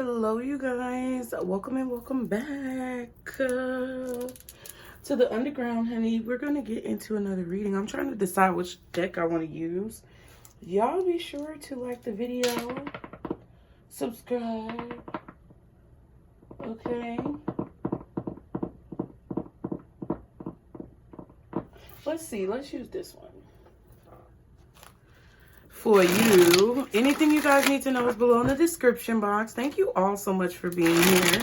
Hello you guys, welcome and welcome back to the underground, honey. We're gonna get into another reading. I'm trying to decide which deck I want to use. Y'all be sure to like the video, subscribe, okay? Let's see, let's use this one for you. Anything you guys need to know is below in the description box. Thank you all so much for being here.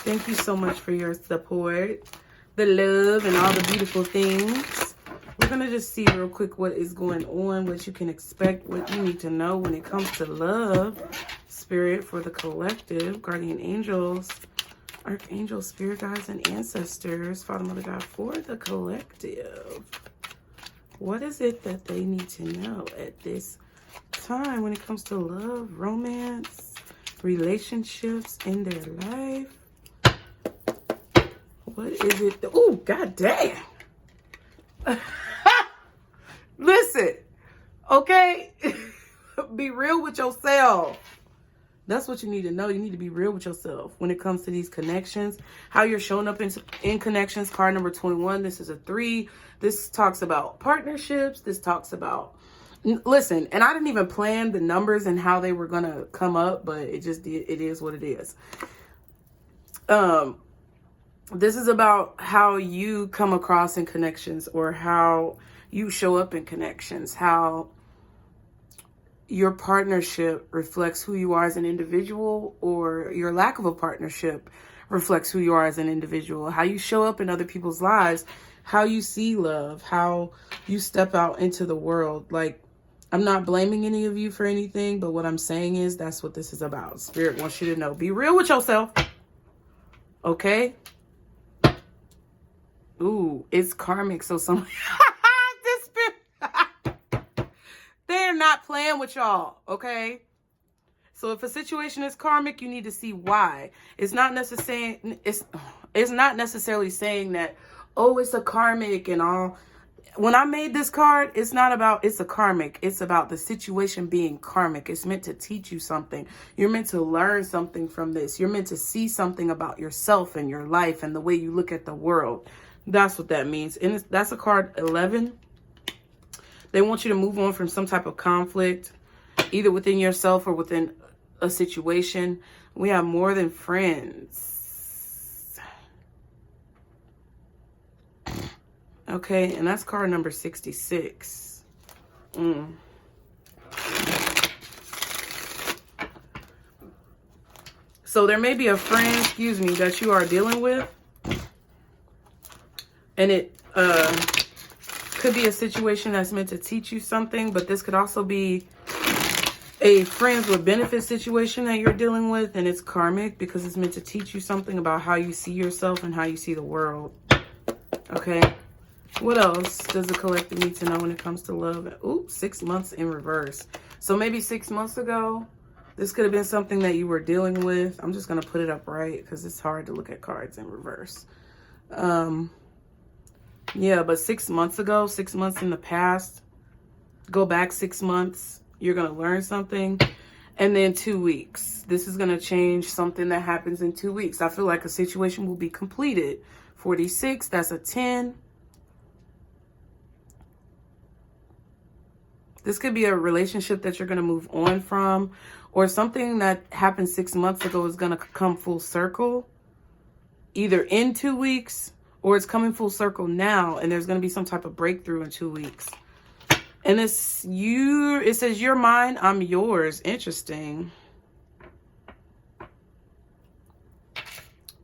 Thank you so much for your support, the love, and all the beautiful things. We're gonna just see real quick what is going on, what you can expect, what you need to know when it comes to love, spirit for the collective, guardian angels, archangels, spirit guides, and ancestors, Father, Mother, God for the collective. What is it that they need to know at this time when it comes to love, romance, relationships in their life? What is it? Oh, god damn. Listen, okay? Be real with yourself. That's what you need to know. You need to be real with yourself when it comes to these connections. How you're showing up in connections. Card number 21. This is a 3. This talks about partnerships. This talks about... Listen, and I didn't even plan the numbers and how they were going to come up, but it just did. It is what it is. This is about how you come across in connections, or how you show up in connections, how your partnership reflects who you are as an individual, or your lack of a partnership reflects who you are as an individual. How you show up in other people's lives, how you see love, how you step out into the world. Like, I'm not blaming any of you for anything, but what I'm saying is that's what this is about. Spirit wants you to know. Be real with yourself. Okay? Ooh, it's karmic. So some... this spirit... They're not playing with y'all, okay? So if a situation is karmic, you need to see why. It's not necessarily saying that, oh, it's a karmic and all. When I made this card, it's not about it's a karmic. It's about the situation being karmic. It's meant to teach you something. You're meant to learn something from this. You're meant to see something about yourself and your life and the way you look at the world. That's what that means. And that's a card 11. They want you to move on from some type of conflict, either within yourself or within a situation. We have more than friends. Okay, and that's card number 66. So there may be a friend, excuse me, that you are dealing with. And it could be a situation that's meant to teach you something, but this could also be a friends with benefit situation that you're dealing with, and it's karmic because it's meant to teach you something about how you see yourself and how you see the world. Okay, what else does the collective need to know when it comes to love? Ooh, 6 months in reverse. So maybe 6 months ago, this could have been something that you were dealing with. I'm just going to put it up right because it's hard to look at cards in reverse. Yeah, but 6 months ago, 6 months in the past, go back 6 months, you're going to learn something. And then 2 weeks. This is going to change something that happens in 2 weeks. I feel like a situation will be completed. 46, that's a 10. This could be a relationship that you're going to move on from, or something that happened 6 months ago is going to come full circle, either in 2 weeks, or it's coming full circle now, and there's going to be some type of breakthrough in 2 weeks. And it says, you're mine, I'm yours. Interesting.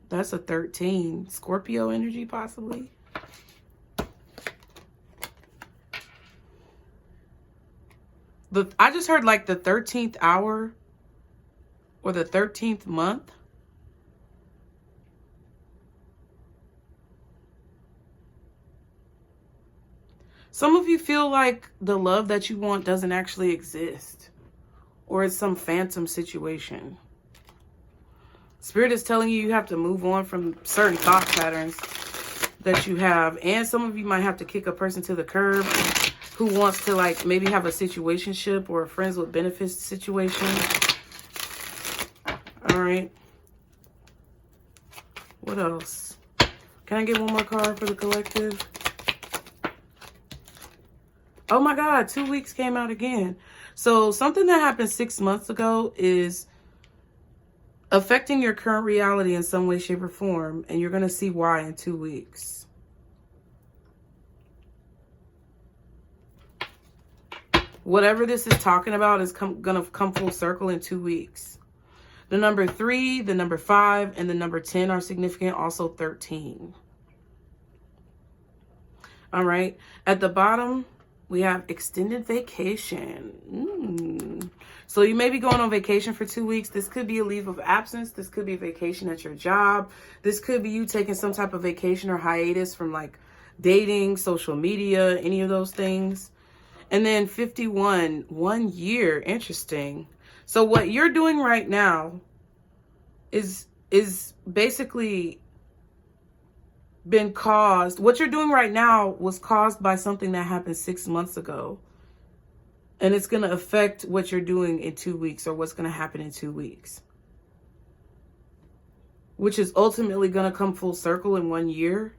That's a 13. Scorpio energy, possibly. I just heard like the 13th hour or the 13th month. Some of you feel like the love that you want doesn't actually exist, or it's some phantom situation. Spirit is telling you have to move on from certain thought patterns that you have. And some of you might have to kick a person to the curb who wants to like maybe have a situationship or a friends with benefits situation. All right. What else? Can I get one more card for the collective? Oh my God, 2 weeks came out again. So something that happened 6 months ago is affecting your current reality in some way, shape, or form. And you're going to see why in 2 weeks. Whatever this is talking about is going to come full circle in 2 weeks. The number 3, the number 5, and the number 10 are significant. Also 13. All right. At the bottom, we have extended vacation. So you may be going on vacation for 2 weeks. This could be a leave of absence. This could be a vacation at your job. This could be you taking some type of vacation or hiatus from like dating, social media, any of those things. And then 51, 1 year. Interesting. So what you're doing right now is basically been caused. What you're doing right now was caused by something that happened 6 months ago. And it's going to affect what you're doing in 2 weeks, or what's going to happen in 2 weeks. Which is ultimately going to come full circle in 1 year.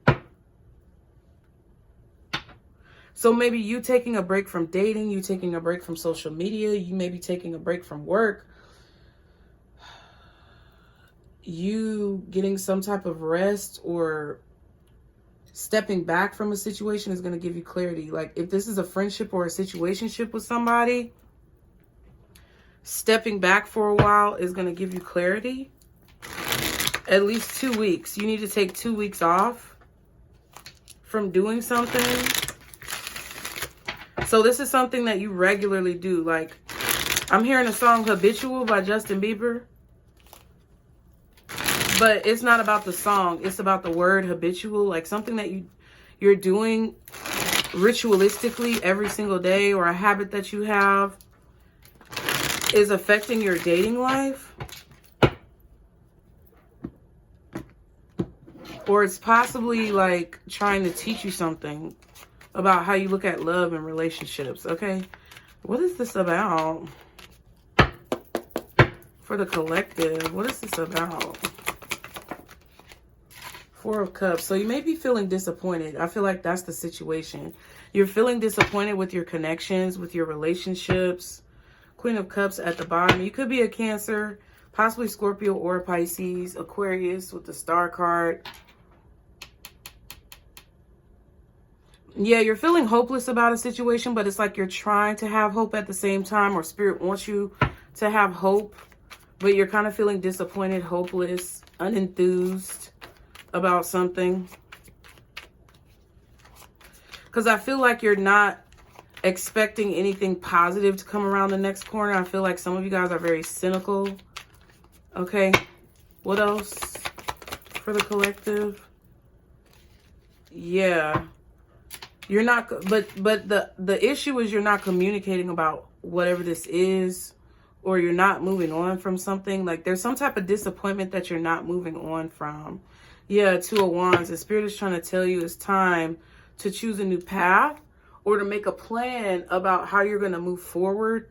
So maybe you taking a break from dating, you taking a break from social media, you may be taking a break from work, you getting some type of rest or stepping back from a situation is going to give you clarity. Like if this is a friendship or a situationship with somebody, stepping back for a while is going to give you clarity. At least 2 weeks. You need to take 2 weeks off from doing something. So this is something that you regularly do. Like, I'm hearing a song Habitual by Justin Bieber. But it's not about the song. It's about the word habitual. Like something that you're doing ritualistically every single day, or a habit that you have is affecting your dating life. Or it's possibly like trying to teach you something about how you look at love and relationships, okay? What is this about? For the collective, what is this about? 4 of Cups. So you may be feeling disappointed. I feel like that's the situation. You're feeling disappointed with your connections, with your relationships. Queen of Cups at the bottom. You could be a Cancer, possibly Scorpio or a Pisces, Aquarius with the Star card. Yeah, you're feeling hopeless about a situation, but it's like you're trying to have hope at the same time, or Spirit wants you to have hope, but you're kind of feeling disappointed, hopeless, unenthused about something. Because I feel like you're not expecting anything positive to come around the next corner. I feel like some of you guys are very cynical. Okay, what else for the collective? Yeah. You're not, but the issue is you're not communicating about whatever this is, or you're not moving on from something. Like there's some type of disappointment that you're not moving on from. Yeah, 2 of Wands. The Spirit is trying to tell you it's time to choose a new path, or to make a plan about how you're going to move forward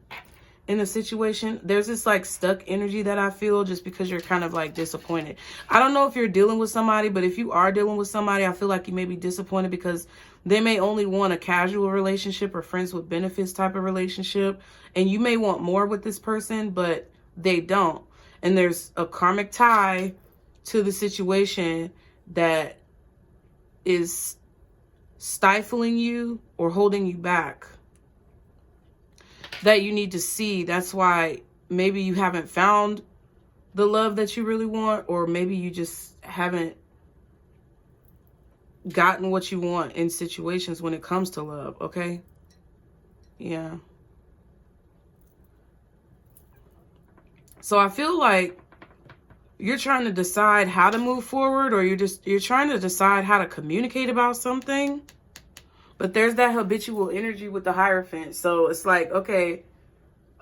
in a situation. There's this like stuck energy that I feel, just because you're kind of like disappointed. I don't know if you're dealing with somebody, but if you are dealing with somebody, I feel like you may be disappointed because they may only want a casual relationship or friends with benefits type of relationship. And you may want more with this person, but they don't. And there's a karmic tie to the situation that is stifling you or holding you back, that you need to see. That's why maybe you haven't found the love that you really want, or maybe you just haven't gotten what you want in situations when it comes to love, okay? Yeah. So I feel like you're trying to decide how to move forward, or you're trying to decide how to communicate about something. But there's that habitual energy with the Hierophant. So it's like, okay,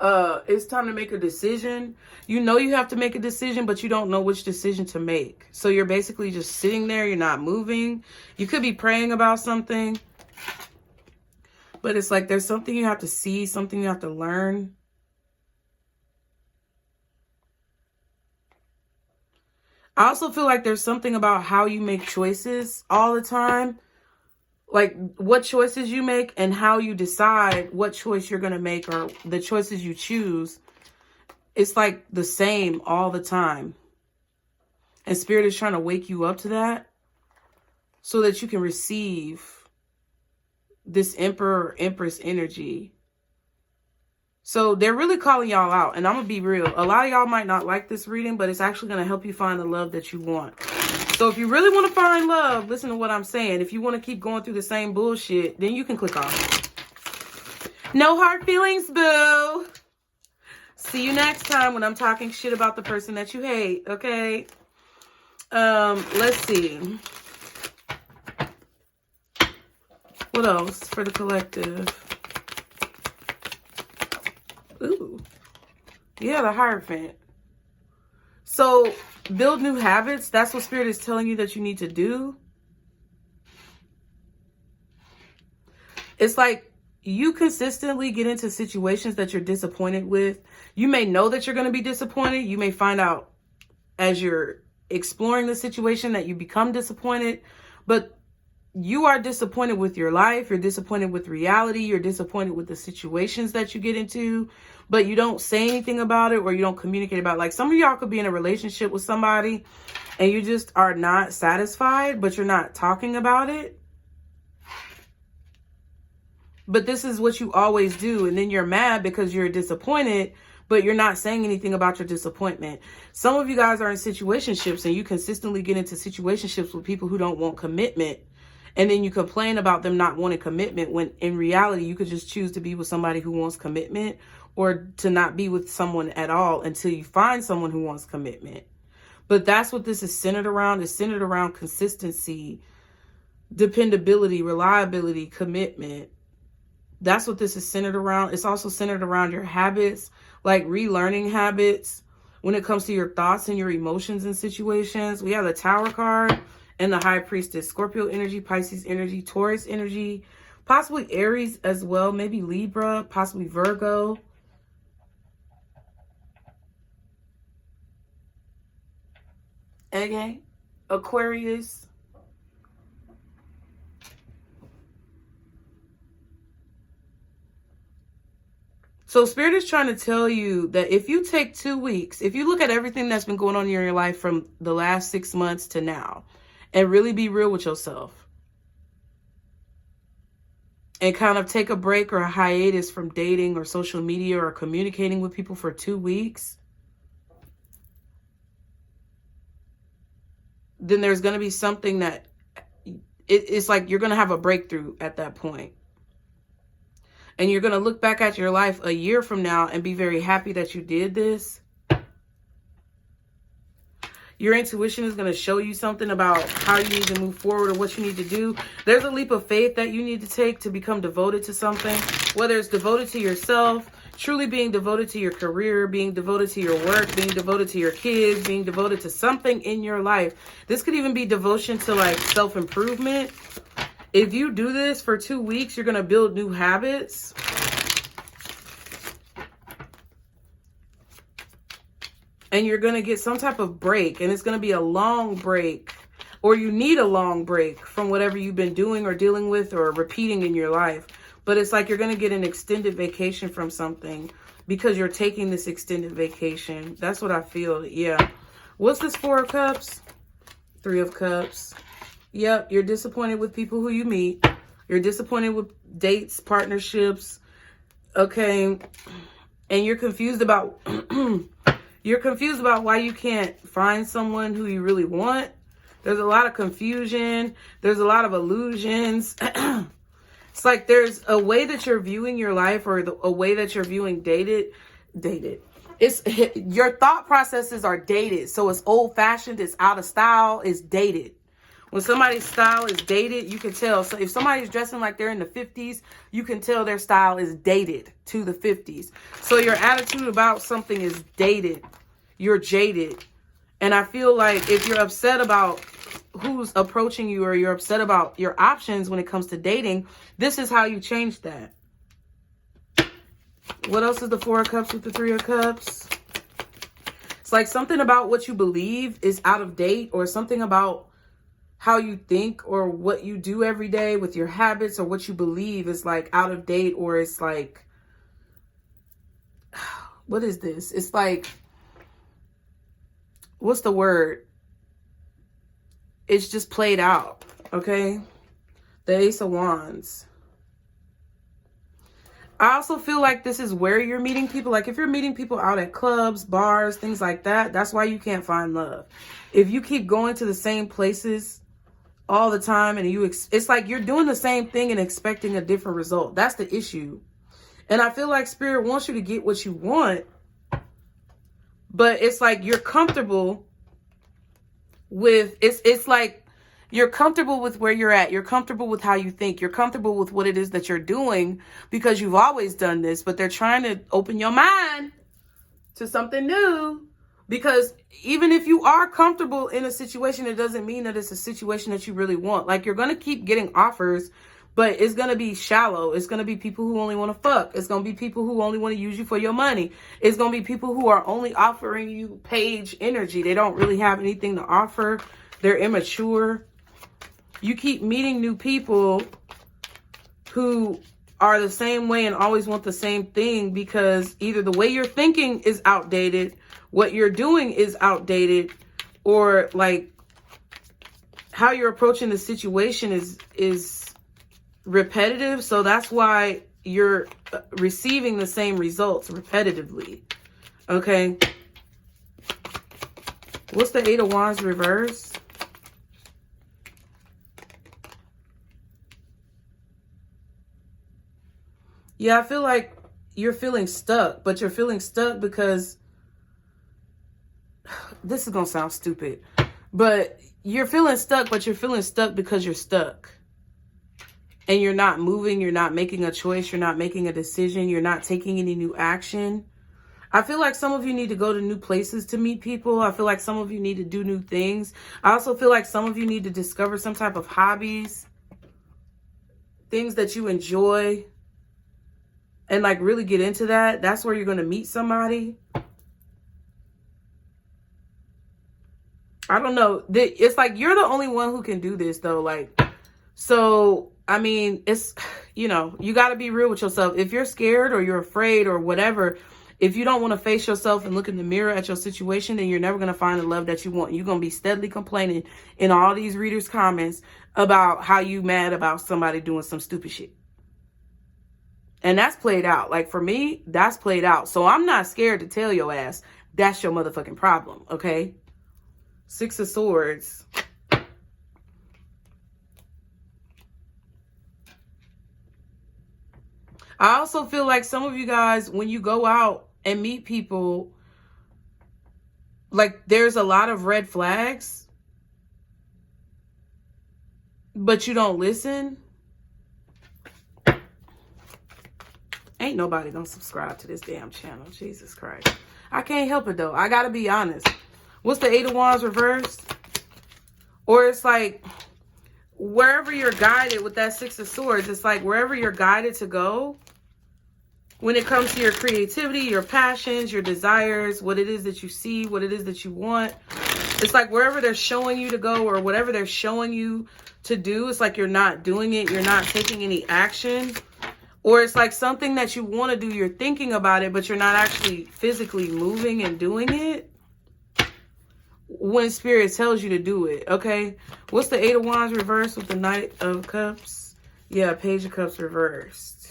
it's time to make a decision. You know you have to make a decision, but you don't know which decision to make. So you're basically just sitting there. You're not moving. You could be praying about something, but it's like there's something you have to see, something you have to learn. I also feel like there's something about how you make choices all the time. Like what choices you make and how you decide what choice you're going to make, or the choices you choose. It's like the same all the time. And Spirit is trying to wake you up to that so that you can receive this Emperor or Empress energy. So they're really calling y'all out. And I'm going to be real. A lot of y'all might not like this reading, but it's actually going to help you find the love that you want. So if you really want to find love, listen to what I'm saying. If you want to keep going through the same bullshit, then you can click off. No hard feelings, boo. See you next time when I'm talking shit about the person that you hate, okay? Let's see. What else for the collective? Ooh. Yeah, the Hierophant. So, build new habits. That's what Spirit is telling you that you need to do. It's like you consistently get into situations that you're disappointed with. You may know that you're going to be disappointed. You may find out as you're exploring the situation that you become disappointed. But you are disappointed with your life. You're disappointed with reality. You're disappointed with the situations that you get into, but you don't say anything about it, or you don't communicate about it. Like some of y'all could be in a relationship with somebody and you just are not satisfied, but you're not talking about it. But this is what you always do. And then you're mad because you're disappointed, but you're not saying anything about your disappointment. Some of you guys are in situationships and you consistently get into situationships with people who don't want commitment. And then you complain about them not wanting commitment, when in reality, you could just choose to be with somebody who wants commitment, or to not be with someone at all until you find someone who wants commitment. But that's what this is centered around. It's centered around consistency, dependability, reliability, commitment. That's what this is centered around. It's also centered around your habits, like relearning habits when it comes to your thoughts and your emotions in situations. We have the Tower card and the High Priestess. Scorpio energy, Pisces energy, Taurus energy, possibly Aries as well, maybe Libra, possibly Virgo. Okay, Aquarius. So Spirit is trying to tell you that if you take 2 weeks, if you look at everything that's been going on in your life from the last 6 months to now, and really be real with yourself, and kind of take a break or a hiatus from dating or social media or communicating with people for 2 weeks, then there's going to be something that it's like you're going to have a breakthrough at that point. And you're going to look back at your life a year from now and be very happy that you did this. Your intuition is going to show you something about how you need to move forward or what you need to do. There's a leap of faith that you need to take to become devoted to something, whether it's devoted to yourself, truly being devoted to your career, being devoted to your work, being devoted to your kids, being devoted to something in your life. This could even be devotion to like self-improvement. If you do this for 2 weeks, you're going to build new habits. And you're going to get some type of break. And it's going to be a long break. Or you need a long break from whatever you've been doing or dealing with or repeating in your life. But it's like you're going to get an extended vacation from something because you're taking this extended vacation. That's what I feel. Yeah. What's this 4 of Cups? 3 of Cups. Yep, you're disappointed with people who you meet. You're disappointed with dates, partnerships. Okay. And you're confused about why you can't find someone who you really want. There's a lot of confusion. There's a lot of illusions. It's like there's a way that you're viewing your life, or a way that you're viewing dated. It's your thought processes are dated. So it's old fashioned. It's out of style. It's dated. When somebody's style is dated, you can tell. So if somebody's dressing like they're in the 50s, you can tell their style is dated to the 50s. So your attitude about something is dated. You're jaded. And I feel like if you're upset about who's approaching you, or you're upset about your options when it comes to dating, this is how you change that. What else is the 4 of Cups with the 3 of Cups? It's like something about what you believe is out of date, or something about how you think or what you do every day with your habits or what you believe is like out of date, or it's like, what is this? It's like, what's the word? It's just played out, okay? The Ace of Wands. I also feel like this is where you're meeting people. Like if you're meeting people out at clubs, bars, things like that, that's why you can't find love. If you keep going to the same places all the time and it's like you're doing the same thing and expecting a different result. That's the issue. And I feel like Spirit wants you to get what you want, but it's like you're comfortable with, it's like you're comfortable with where you're at. You're comfortable with how you think. You're comfortable with what it is that you're doing because you've always done this, but they're trying to open your mind to something new. Because even if you are comfortable in a situation, it doesn't mean that it's a situation that you really want. Like you're going to keep getting offers, but it's going to be shallow. It's going to be people who only want to fuck. It's going to be people who only want to use you for your money. It's going to be people who are only offering you page energy. They don't really have anything to offer. They're immature. You keep meeting new people who are the same way and always want the same thing, because either the way you're thinking is outdated, what you're doing is outdated, or like how you're approaching the situation is repetitive. So that's why you're receiving the same results repetitively. Okay. What's the Eight of Wands reverse? Yeah, I feel like you're feeling stuck, but you're feeling stuck because this is going to sound stupid, but you're feeling stuck, but you're feeling stuck because you're stuck and you're not moving. You're not making a choice. You're not making a decision. You're not taking any new action. I feel like some of you need to go to new places to meet people. I feel like some of you need to do new things. I also feel like some of you need to discover some type of hobbies, things that you enjoy, and like really get into that. That's where you're going to meet somebody. I don't know. It's like you're the only one who can do this though. Like, so, I mean, it's, you know, you got to be real with yourself. If you're scared or you're afraid or whatever, if you don't want to face yourself and look in the mirror at your situation, then you're never going to find the love that you want. You're going to be steadily complaining in all these readers' comments about how you mad about somebody doing some stupid shit. And that's played out. Like for me, that's played out. So I'm not scared to tell your ass that's your motherfucking problem. Okay. Six of Swords. I also feel like some of you guys, when you go out and meet people, like there's a lot of red flags, but you don't listen. Ain't nobody gonna subscribe to this damn channel. Jesus Christ. I can't help it though. I gotta be honest. What's the Eight of Wands reversed? Or it's like wherever you're guided with that Six of Swords, it's like wherever you're guided to go when it comes to your creativity, your passions, your desires, what it is that you see, what it is that you want. It's like wherever they're showing you to go or whatever they're showing you to do, it's like you're not doing it. You're not taking any action. Or it's like something that you want to do, you're thinking about it, but you're not actually physically moving and doing it when Spirit tells you to do it, okay? What's the Eight of Wands reversed with the Knight of Cups? Yeah, Page of Cups reversed.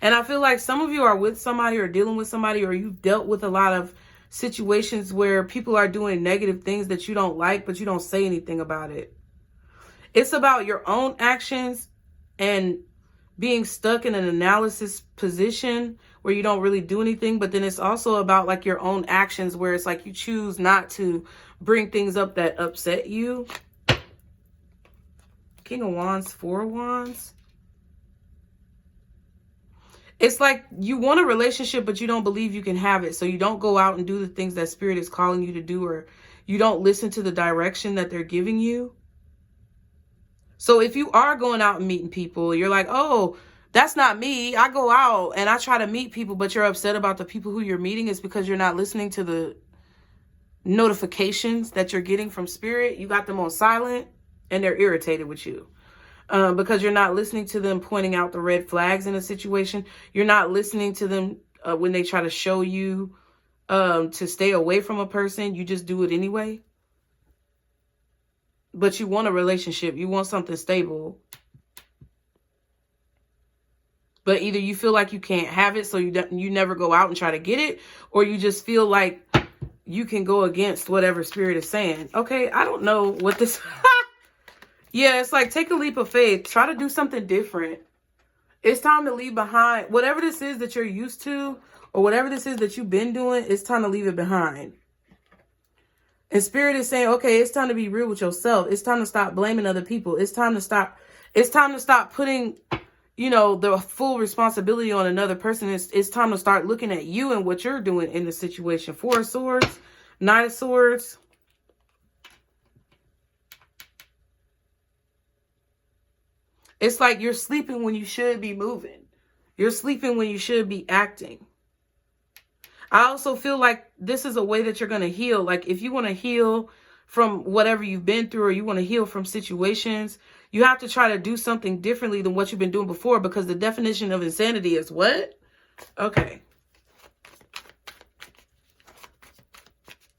And I feel like some of you are with somebody or dealing with somebody, or you've dealt with a lot of situations where people are doing negative things that you don't like, but you don't say anything about it. It's about your own actions and being stuck in an analysis position where you don't really do anything. But then it's also about like your own actions where it's like you choose not to bring things up that upset you. King of Wands, Four of Wands. It's like you want a relationship, but you don't believe you can have it. So you don't go out and do the things that Spirit is calling you to do, or you don't listen to the direction that they're giving you. So if you are going out and meeting people, you're like, oh, That's not me. I go out and I try to meet people, but you're upset about the people who you're meeting. It's because you're not listening to the notifications that you're getting from spirit. You got them on silent and they're irritated with you. Because you're not listening to them pointing out the red flags in a situation. You're not listening to them when they try to show you to stay away from a person. You just do it anyway. But you want a relationship. You want something stable. But either you feel like you can't have it, so you never go out and try to get it, or you just feel like you can go against whatever spirit is saying. Okay, I don't know what this... Yeah, it's like, take a leap of faith. Try to do something different. It's time to leave behind whatever this is that you're used to, or whatever this is that you've been doing. It's time to leave it behind. And spirit is saying, okay, it's time to be real with yourself. It's time to stop blaming other people. It's time to stop putting, you know, the full responsibility on another person. It's time to start looking at you and what you're doing in the situation. Four of Swords, Knight of Swords. It's like you're sleeping when you should be moving. You're sleeping when you should be acting. I also feel like this is a way that you're going to heal. Like if you want to heal from whatever you've been through, or you want to heal from situations, you have to try to do something differently than what you've been doing before, because the definition of insanity is what? Okay.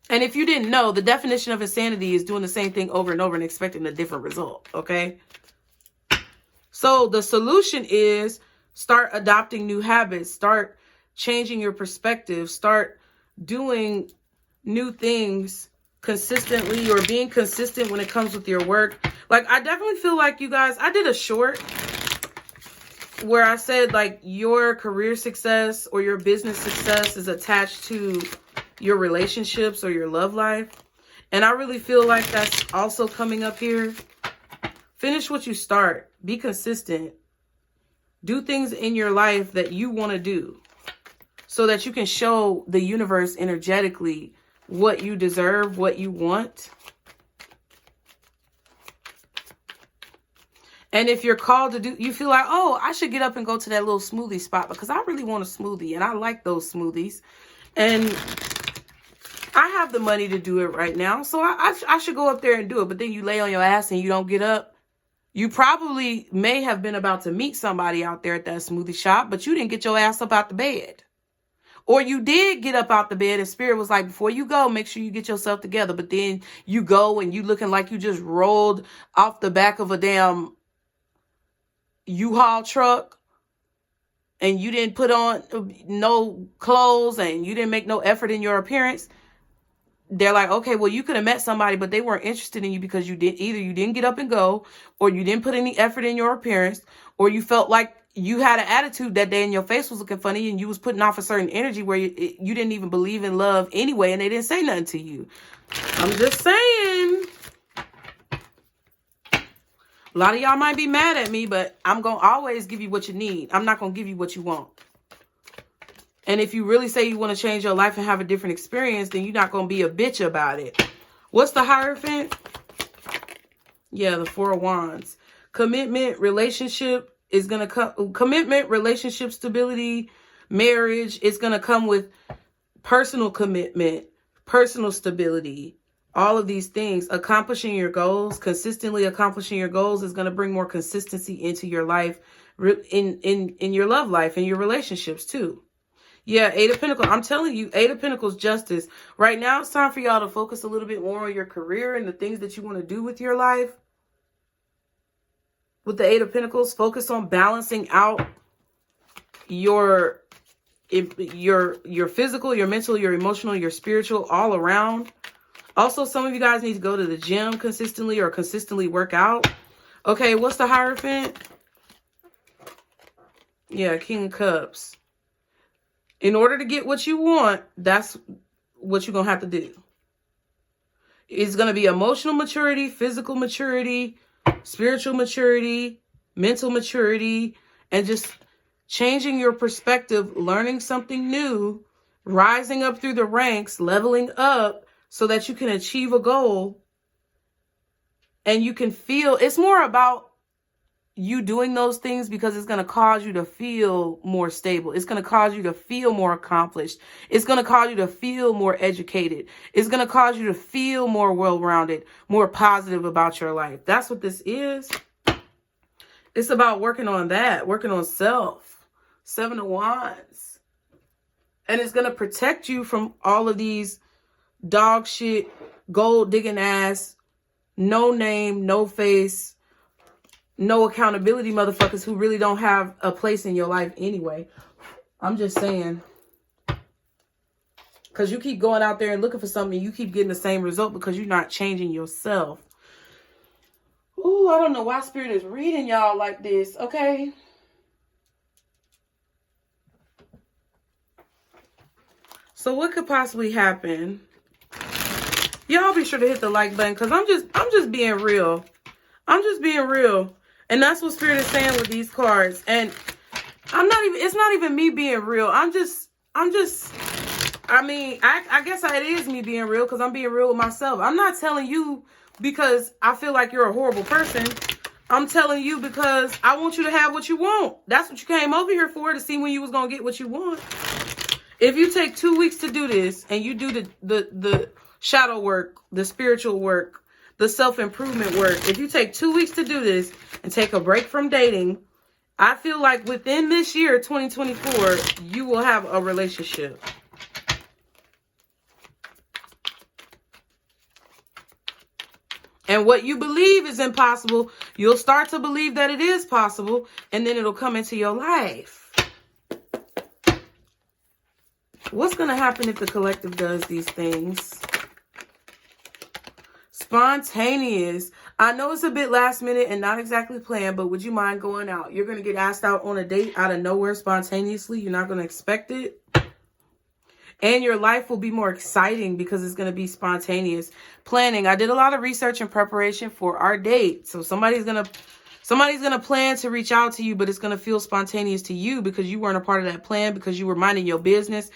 And if you didn't know, the definition of insanity is doing the same thing over and over and expecting a different result. Okay. So the solution is start adopting new habits, start changing your perspective, start doing new things consistently, or being consistent when it comes with your work. Like, I definitely feel like, you guys, I did a short where I said like your career success or your business success is attached to your relationships or your love life. And I really feel like that's also coming up here. Finish what you start. Be consistent. Do things in your life that you want to do, so that you can show the universe energetically what you deserve, what you want. And if you're called to do, you feel like, oh, I should get up and go to that little smoothie spot because I really want a smoothie and I like those smoothies. And I have the money to do it right now, so I should go up there and do it. But then you lay on your ass and you don't get up. You probably may have been about to meet somebody out there at that smoothie shop, but you didn't get your ass up out the bed. Or you did get up out the bed and spirit was like, before you go, make sure you get yourself together. But then you go and you looking like you just rolled off the back of a damn U-Haul truck. And you didn't put on no clothes and you didn't make no effort in your appearance. They're like, okay, well, you could have met somebody, but they weren't interested in you because you didn't get up and go, or you didn't put any effort in your appearance, or you felt like you had an attitude that day and your face was looking funny and you was putting off a certain energy where you didn't even believe in love anyway, and they didn't say nothing to you. I'm just saying. A lot of y'all might be mad at me, but I'm going to always give you what you need. I'm not going to give you what you want. And if you really say you want to change your life and have a different experience, then you're not going to be a bitch about it. What's the Hierophant? Yeah, the Four of Wands. Commitment, relationship is going to come. Commitment, relationship stability, marriage is going to come with personal commitment, personal stability. All of these things, accomplishing your goals, consistently accomplishing your goals is going to bring more consistency into your life, in your love life and your relationships too. Yeah, Eight of Pentacles. I'm telling you, Eight of Pentacles, justice. Right now, it's time for y'all to focus a little bit more on your career and the things that you want to do with your life. With the Eight of Pentacles, focus on balancing out your physical, your mental, your emotional, your spiritual, all around. Also, some of you guys need to go to the gym consistently or consistently work out. Okay, what's the Hierophant? Yeah, King of Cups. In order to get what you want, that's what you're going to have to do. It's going to be emotional maturity, physical maturity, spiritual maturity, mental maturity, and just changing your perspective, learning something new, rising up through the ranks, leveling up so that you can achieve a goal. And you can feel, it's more about you doing those things because it's going to cause you to feel more stable. It's going to cause you to feel more accomplished. It's going to cause you to feel more educated. It's going to cause you to feel more well-rounded, more positive about your life. That's what this is. It's about working on that, working on self. 7 of Wands. And it's going to protect you from all of these dog shit, gold digging ass, no name, no face, no accountability motherfuckers who really don't have a place in your life anyway. I'm just saying. Because you keep going out there and looking for something, you keep getting the same result because you're not changing yourself. Ooh, I don't know why Spirit is reading y'all like this, okay? So what could possibly happen? Y'all be sure to hit the like button because I'm just being real. I'm just being real. And that's what Spirit is saying with these cards. And it's not even me being real. I mean, I guess it is me being real because I'm being real with myself. I'm not telling you because I feel like you're a horrible person. I'm telling you because I want you to have what you want. That's what you came over here for, to see when you was going to get what you want. If you take 2 weeks to do this and you do the shadow work, the spiritual work, the self-improvement work, if you take 2 weeks to do this and take a break from dating, I feel like within this year, 2024, you will have a relationship. And what you believe is impossible, you'll start to believe that it is possible, and then it'll come into your life. What's going to happen if the collective does these things? Spontaneous. I know it's a bit last minute and not exactly planned, but would you mind going out? You're going to get asked out on a date out of nowhere spontaneously. You're not going to expect it. And your life will be more exciting because it's going to be spontaneous. Planning. I did a lot of research and preparation for our date. So somebody's going to plan to reach out to you, but it's going to feel spontaneous to you because you weren't a part of that plan, because you were minding your business,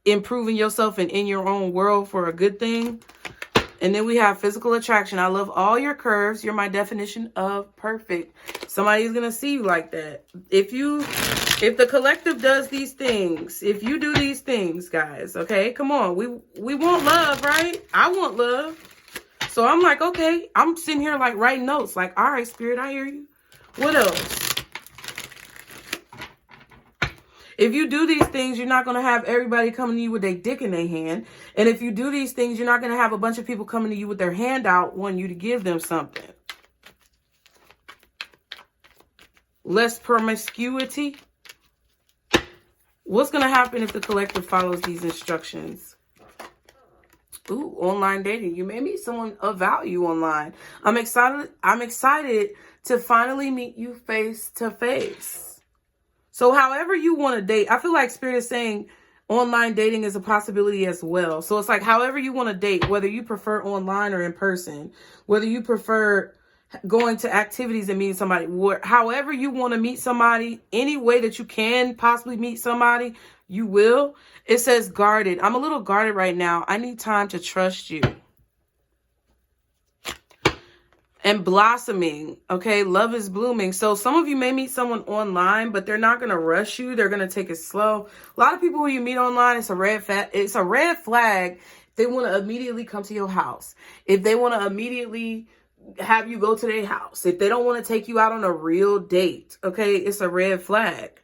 improving yourself and in your own world for a good thing. And then we have physical attraction. I love all your curves. You're my definition of perfect. Somebody's going to see you like that. If the collective does these things, if you do these things, guys, okay, come on. We want love, right? I want love. So I'm like, okay, I'm sitting here like writing notes. Like, all right, Spirit, I hear you. What else? If you do these things, you're not going to have everybody coming to you with their dick in their hand. And if you do these things, you're not going to have a bunch of people coming to you with their hand out wanting you to give them something. Less promiscuity. What's going to happen if the collective follows these instructions? Ooh, online dating. You may meet someone of value online. I'm excited to finally meet you face to face. So however you want to date, I feel like Spirit is saying online dating is a possibility as well. So it's like however you want to date, whether you prefer online or in person, whether you prefer going to activities and meeting somebody, however you want to meet somebody, any way that you can possibly meet somebody, you will. It says guarded. I'm a little guarded right now. I need time to trust you. And blossoming, okay? Love is blooming. So some of you may meet someone online, but they're not going to rush you. They're going to take it slow. A lot of people who you meet online, it's a red flag. They want to immediately come to your house. If they want to immediately have you go to their house. If they don't want to take you out on a real date, okay? It's a red flag.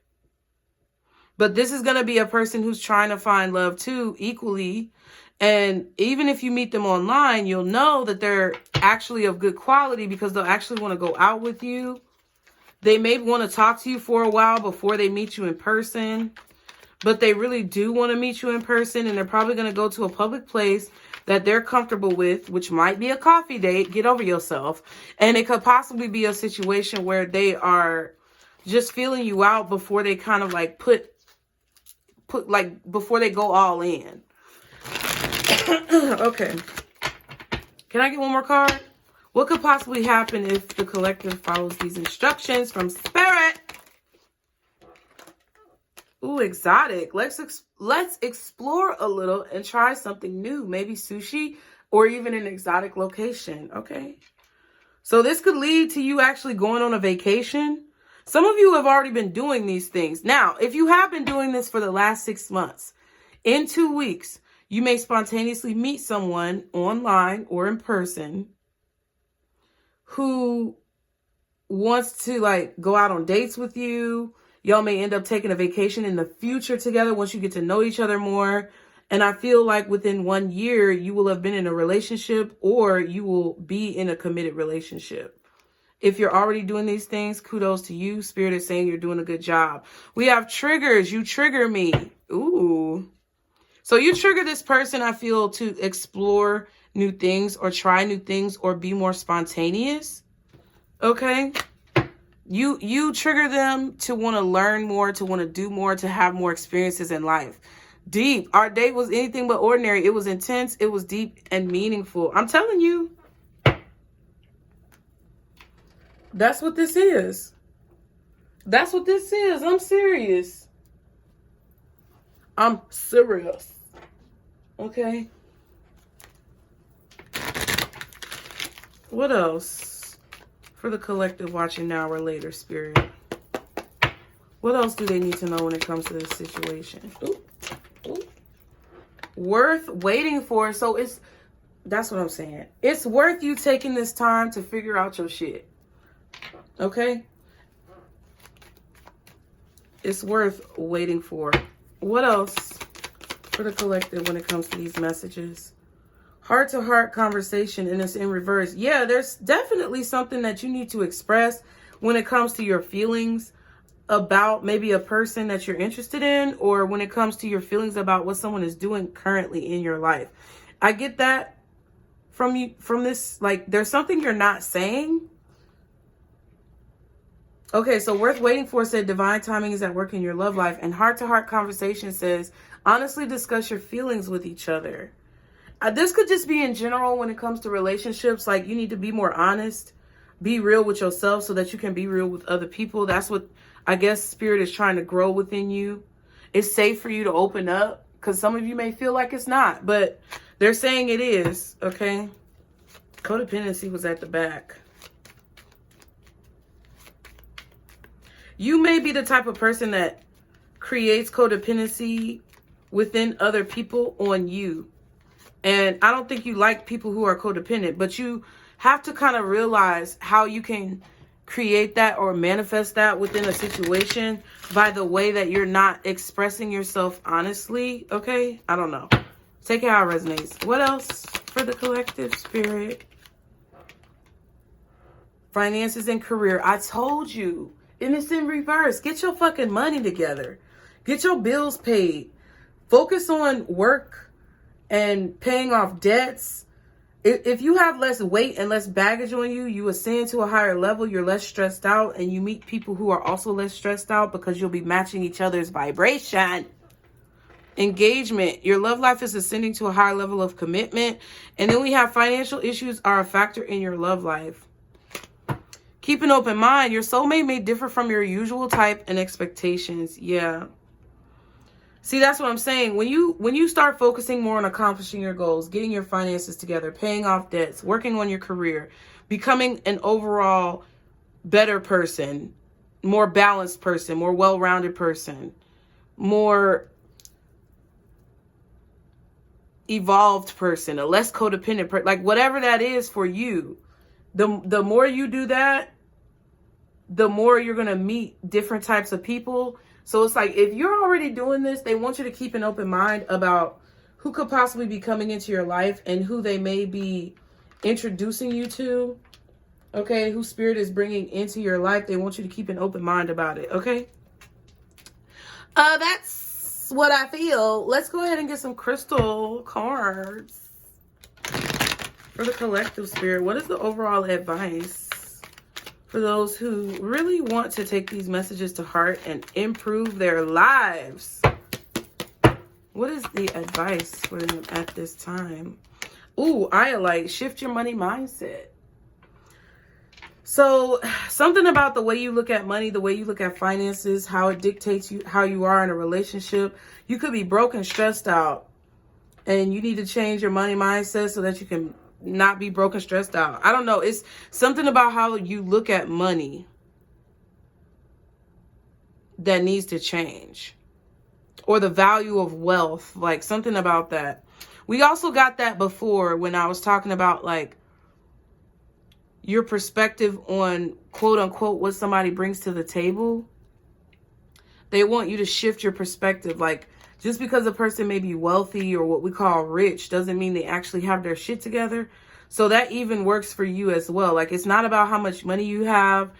But this is going to be a person who's trying to find love too, equally. And even if you meet them online, you'll know that they're actually of good quality because they'll actually want to go out with you. They may want to talk to you for a while before they meet you in person. But they really do want to meet you in person. And they're probably going to go to a public place that they're comfortable with, which might be a coffee date. Get over yourself. And it could possibly be a situation where they are just feeling you out before they kind of like before they go all in. Okay. Can I get one more card? What could possibly happen if the collective follows these instructions from Spirit? Ooh, exotic. Let's explore a little and try something new. Maybe sushi or even an exotic location. Okay. So this could lead to you actually going on a vacation. Some of you have already been doing these things. Now, if you have been doing this for the last 6 months, in 2 weeks, you may spontaneously meet someone online or in person who wants to like go out on dates with you. Y'all may end up taking a vacation in the future together once you get to know each other more. And I feel like within 1 year, you will have been in a relationship or you will be in a committed relationship. If you're already doing these things, kudos to you. Spirit is saying you're doing a good job. We have triggers. You trigger me. Ooh. So you trigger this person, I feel, to explore new things or try new things or be more spontaneous. Okay? You trigger them to want to learn more, to want to do more, to have more experiences in life. Deep. Our date was anything but ordinary. It was intense. It was deep and meaningful. I'm telling you. That's what this is. That's what this is. I'm serious. I'm serious. Okay. What else? For the collective watching now or later, Spirit. What else do they need to know when it comes to this situation? Ooh. Ooh. Worth waiting for. So that's what I'm saying. It's worth you taking this time to figure out your shit. Okay? It's worth waiting for. What else for the collective when it comes to these messages? Heart-to-heart conversation, and it's in reverse. Yeah, there's definitely something that you need to express when it comes to your feelings about maybe a person that you're interested in, or when it comes to your feelings about what someone is doing currently in your life. I get that from you, from this, like there's something you're not saying. Okay, so worth waiting for said divine timing is at work in your love life, and heart-to-heart conversation says honestly discuss your feelings with each other. This could just be in general when it comes to relationships. Like you need to be more honest, be real with yourself so that you can be real with other people. That's what I guess Spirit is trying to grow within you. It's safe for you to open up because some of you may feel like it's not, but they're saying it is. Okay, codependency was at the back. You may be the type of person that creates codependency within other people on you. And I don't think you like people who are codependent, but you have to kind of realize how you can create that or manifest that within a situation by the way that you're not expressing yourself honestly. Okay? I don't know. Take it how it resonates. What else for the collective, Spirit? Finances and career. I told you. And it's in reverse. Get your fucking money together. Get your bills paid. Focus on work and paying off debts. If you have less weight and less baggage on you, you ascend to a higher level, you're less stressed out, and you meet people who are also less stressed out because you'll be matching each other's vibration. Engagement. Your love life is ascending to a higher level of commitment. And then we have financial issues are a factor in your love life. Keep an open mind. Your soulmate may differ from your usual type and expectations. Yeah. See, that's what I'm saying. When you start focusing more on accomplishing your goals, getting your finances together, paying off debts, working on your career, becoming an overall better person, more balanced person, more well-rounded person, more evolved person, a less codependent person, like whatever that is for you, the more you do that, the more you're going to meet different types of people. So it's like, if you're already doing this, they want you to keep an open mind about who could possibly be coming into your life and who they may be introducing you to. Okay, who Spirit is bringing into your life. They want you to keep an open mind about it. Okay. That's what I feel. Let's go ahead and get some crystal cards for the collective, Spirit. What is the overall advice for those who really want to take these messages to heart and improve their lives? What is the advice for them at this time? Ooh, I like shift your money mindset. So something about the way you look at money, the way you look at finances, how it dictates you, how you are in a relationship. You could be broke and stressed out, and you need to change your money mindset so that you can not be broken, stressed out. I don't know. It's something about how you look at money that needs to change. Or the value of wealth, like something about that. We also got that before when I was talking about like your perspective on quote unquote what somebody brings to the table. They want you to shift your perspective. Like just because a person may be wealthy or what we call rich doesn't mean they actually have their shit together. So that even works for you as well. Like it's not about how much money you have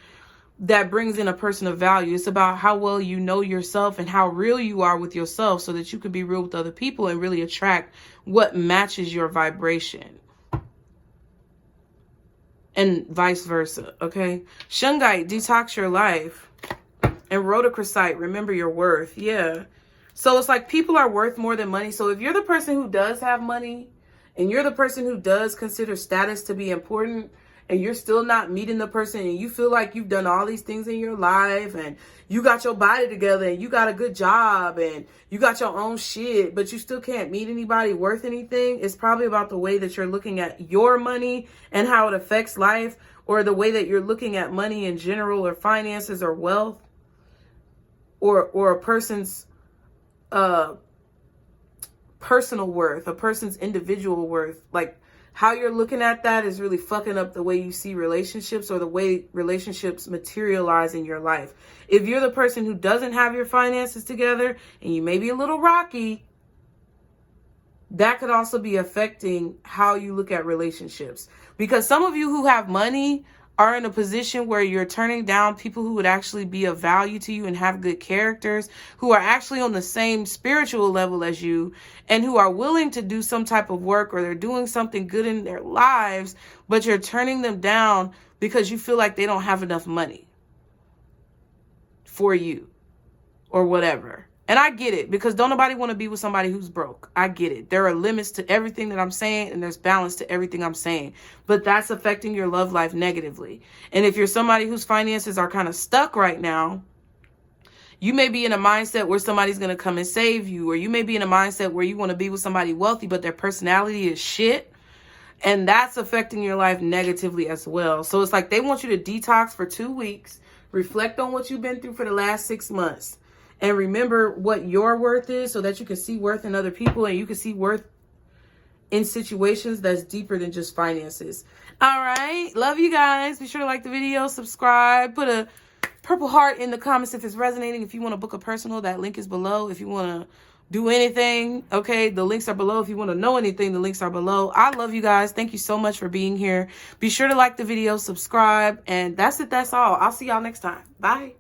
that brings in a person of value. It's about how well you know yourself and how real you are with yourself so that you can be real with other people and really attract what matches your vibration. And vice versa, okay? Shungite, detox your life. And rhodochrosite, remember your worth. Yeah. So it's like people are worth more than money. So if you're the person who does have money and you're the person who does consider status to be important, and you're still not meeting the person and you feel like you've done all these things in your life and you got your body together and you got a good job and you got your own shit, but you still can't meet anybody worth anything, it's probably about the way that you're looking at your money and how it affects life, or the way that you're looking at money in general, or finances or wealth, or a person's personal worth, a person's individual worth. Like how you're looking at that is really fucking up the way you see relationships or the way relationships materialize in your life. If you're the person who doesn't have your finances together and you may be a little rocky, that could also be affecting how you look at relationships. Because some of you who have money are in a position where you're turning down people who would actually be of value to you and have good characters, who are actually on the same spiritual level as you, and who are willing to do some type of work, or they're doing something good in their lives, but you're turning them down because you feel like they don't have enough money for you or whatever. And I get it, because don't nobody want to be with somebody who's broke. I get it. There are limits to everything that I'm saying, and there's balance to everything I'm saying. But that's affecting your love life negatively. And if you're somebody whose finances are kind of stuck right now, you may be in a mindset where somebody's going to come and save you. Or you may be in a mindset where you want to be with somebody wealthy, but their personality is shit. And that's affecting your life negatively as well. So it's like they want you to detox for 2 weeks, reflect on what you've been through for the last 6 months. And remember what your worth is, so that you can see worth in other people and you can see worth in situations that's deeper than just finances. All right. Love you guys. Be sure to like the video, subscribe, put a purple heart in the comments if it's resonating. If you want to book a personal, that link is below. If you want to do anything, okay, the links are below. If you want to know anything, the links are below. I love you guys. Thank you so much for being here. Be sure to like the video, subscribe, and that's it. That's all. I'll see y'all next time. Bye.